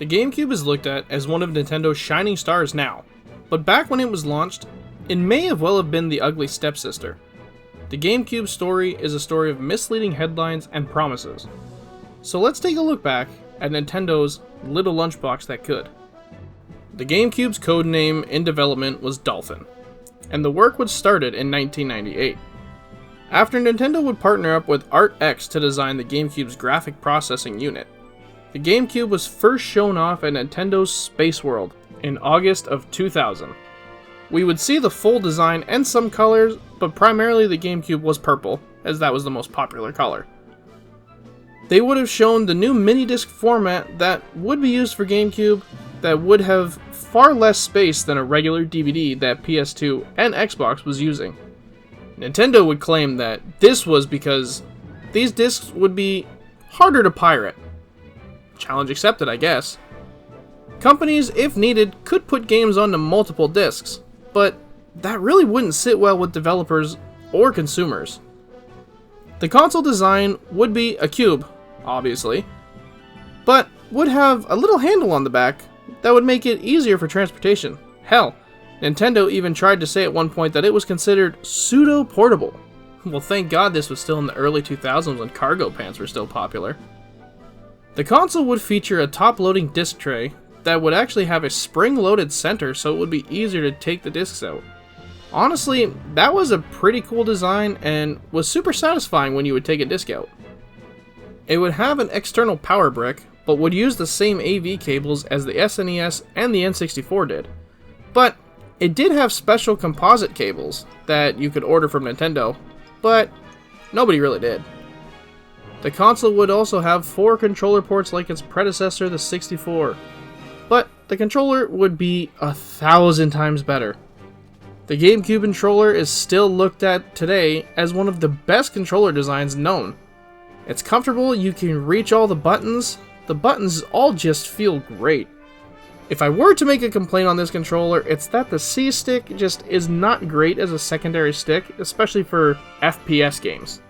The GameCube is looked at as one of Nintendo's shining stars now, but back when it was launched, it may have well have been the ugly stepsister. The GameCube story is a story of misleading headlines and promises. So let's take a look back at Nintendo's little lunchbox that could. The GameCube's codename in development was Dolphin, and the work was started in 1998. After Nintendo would partner up with ArtX to design the GameCube's graphic processing unit, the GameCube was first shown off at Nintendo's Space World in August of 2000. We would see the full design and some colors, but primarily the GameCube was purple, as that was the most popular color. They would have shown the new mini-disc format that would be used for GameCube that would have far less space than a regular DVD that PS2 and Xbox was using. Nintendo would claim that this was because these discs would be harder to pirate. Challenge accepted, I guess. Companies, if needed, could put games onto multiple discs, but that really wouldn't sit well with developers or consumers. The console design would be a cube, obviously, but would have a little handle on the back that would make it easier for transportation. Hell, Nintendo even tried to say at one point that it was considered pseudo-portable. Well, thank God this was still in the early 2000s when cargo pants were still popular. The console would feature a top-loading disc tray that would actually have a spring-loaded center so it would be easier to take the discs out. Honestly, that was a pretty cool design and was super satisfying when you would take a disc out. It would have an external power brick, but would use the same AV cables as the SNES and the N64 did. But it did have special composite cables that you could order from Nintendo, but nobody really did. The console would also have 4 controller ports like its predecessor, the 64, but the controller would be 1,000 times better. The GameCube controller is still looked at today as one of the best controller designs known. It's comfortable, you can reach all the buttons all just feel great. If I were to make a complaint on this controller, it's that the C-stick just is not great as a secondary stick, especially for FPS games.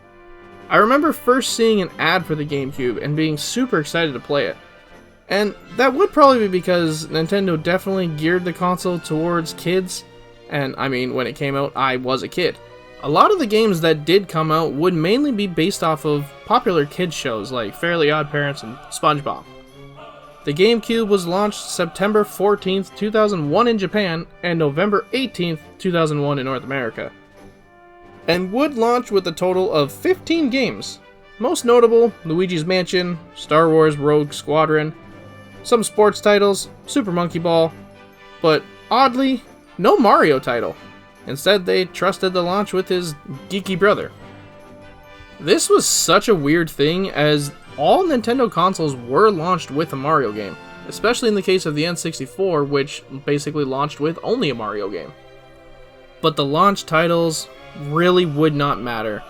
I remember first seeing an ad for the GameCube and being super excited to play it. And that would probably be because Nintendo definitely geared the console towards kids, and I mean, when it came out, I was a kid. A lot of the games that did come out would mainly be based off of popular kids shows like Fairly OddParents and SpongeBob. The GameCube was launched September 14th, 2001 in Japan and November 18th, 2001 in North America, and would launch with a total of 15 games. Most notable, Luigi's Mansion, Star Wars Rogue Squadron, some sports titles, Super Monkey Ball, but oddly, no Mario title. Instead, they trusted the launch with his geeky brother. This was such a weird thing as all Nintendo consoles were launched with a Mario game, especially in the case of the N64, which basically launched with only a Mario game. But the launch titles really would not matter,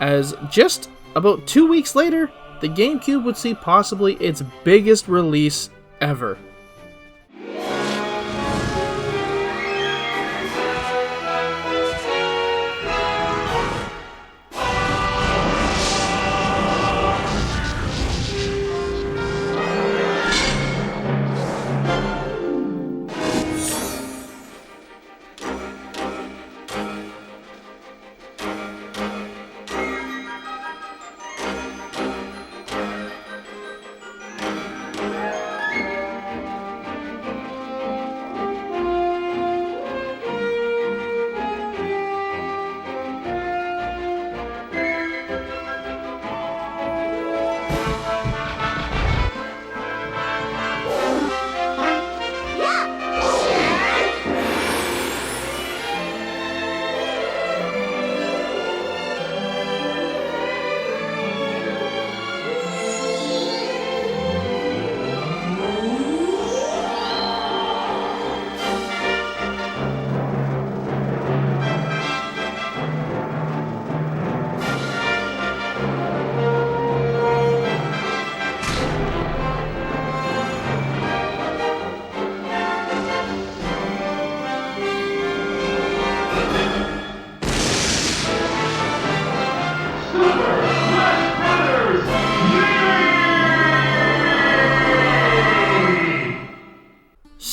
as just about 2 weeks later, the GameCube would see possibly its biggest release ever.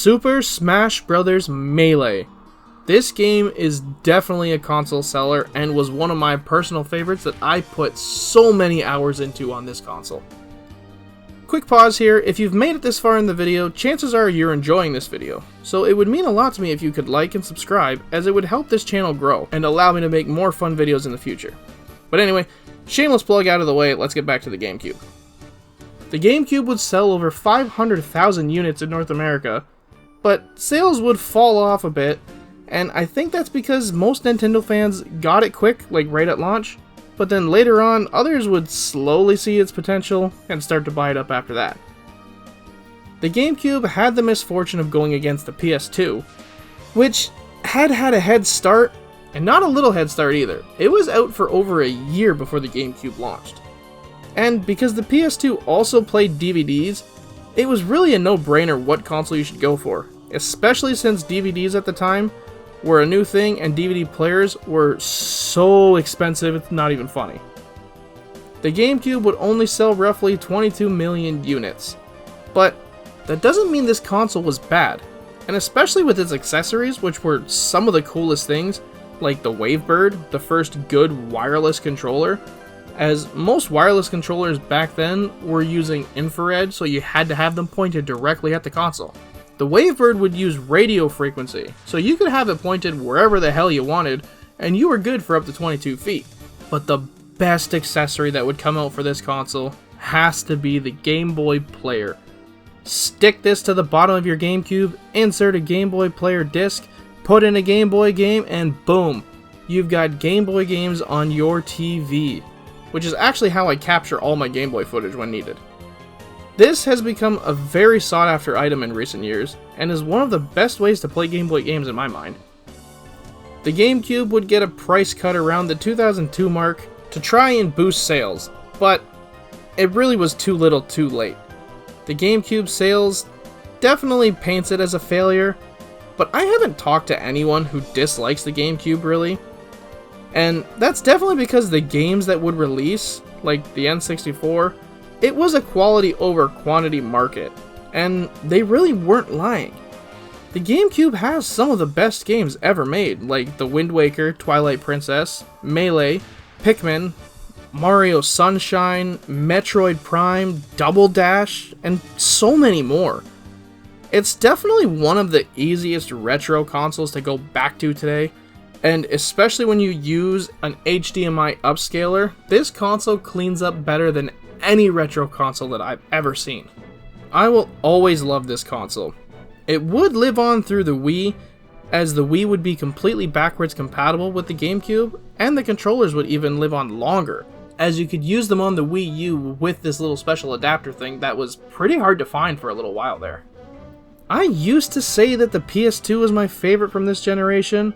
Super Smash Bros. Melee. This game is definitely a console seller and was one of my personal favorites that I put so many hours into on this console. Quick pause here, if you've made it this far in the video, chances are you're enjoying this video, so it would mean a lot to me if you could like and subscribe, as it would help this channel grow and allow me to make more fun videos in the future. But anyway, shameless plug out of the way, let's get back to the Gamecube. The Gamecube would sell over 500,000 units in North America, but sales would fall off a bit, and I think that's because most Nintendo fans got it quick, like right at launch, but then later on, others would slowly see its potential and start to buy it up after that. The Gamecube had the misfortune of going against the PS2, which had a head start, and not a little head start either. It was out for over a year before the Gamecube launched. And because the PS2 also played DVDs, it was really a no-brainer what console you should go for, especially since DVDs at the time were a new thing and DVD players were so expensive it's not even funny. The Gamecube would only sell roughly 22 million units, but that doesn't mean this console was bad, and especially with its accessories, which were some of the coolest things, like the Wavebird, the first good wireless controller, as most wireless controllers back then were using infrared, so you had to have them pointed directly at the console. The Wavebird would use radio frequency, so you could have it pointed wherever the hell you wanted, and you were good for up to 22 feet. But the best accessory that would come out for this console has to be the Game Boy Player. Stick this to the bottom of your GameCube, insert a Game Boy Player disc, put in a Game Boy game, and boom, you've got Game Boy games on your TV, which is actually how I capture all my Game Boy footage when needed. This has become a very sought after item in recent years, and is one of the best ways to play Game Boy games in my mind. The Gamecube would get a price cut around the 2002 mark to try and boost sales, but it really was too little too late. The Gamecube sales definitely paints it as a failure, but I haven't talked to anyone who dislikes the Gamecube really, and that's definitely because the games that would release, like the N64, it was a quality over quantity market, and they really weren't lying. The Gamecube has some of the best games ever made, like the Wind Waker, Twilight Princess, Melee, Pikmin, Mario Sunshine, Metroid Prime, Double Dash, and so many more. It's definitely one of the easiest retro consoles to go back to today, and especially when you use an HDMI upscaler, this console cleans up better than any retro console that I've ever seen. I will always love this console. It would live on through the Wii, as the Wii would be completely backwards compatible with the Gamecube, and the controllers would even live on longer, as you could use them on the Wii U with this little special adapter thing that was pretty hard to find for a little while there. I used to say that the PS2 was my favorite from this generation,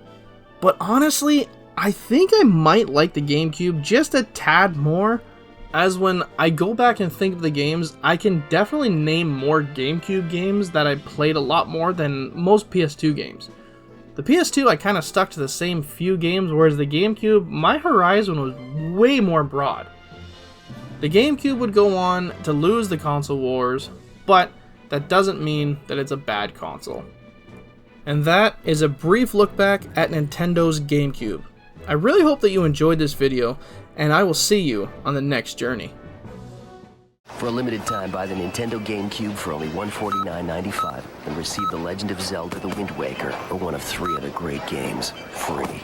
but honestly, I think I might like the Gamecube just a tad more, as when I go back and think of the games, I can definitely name more Gamecube games that I played a lot more than most PS2 games. The PS2 I kind of stuck to the same few games, whereas the Gamecube, my horizon was way more broad. The Gamecube would go on to lose the console wars, but that doesn't mean that it's a bad console. And that is a brief look back at Nintendo's Gamecube. I really hope that you enjoyed this video, and I will see you on the next journey. For a limited time, buy the Nintendo GameCube for only $149.95 and receive The Legend of Zelda: The Wind Waker, or one of 3 other great games, free.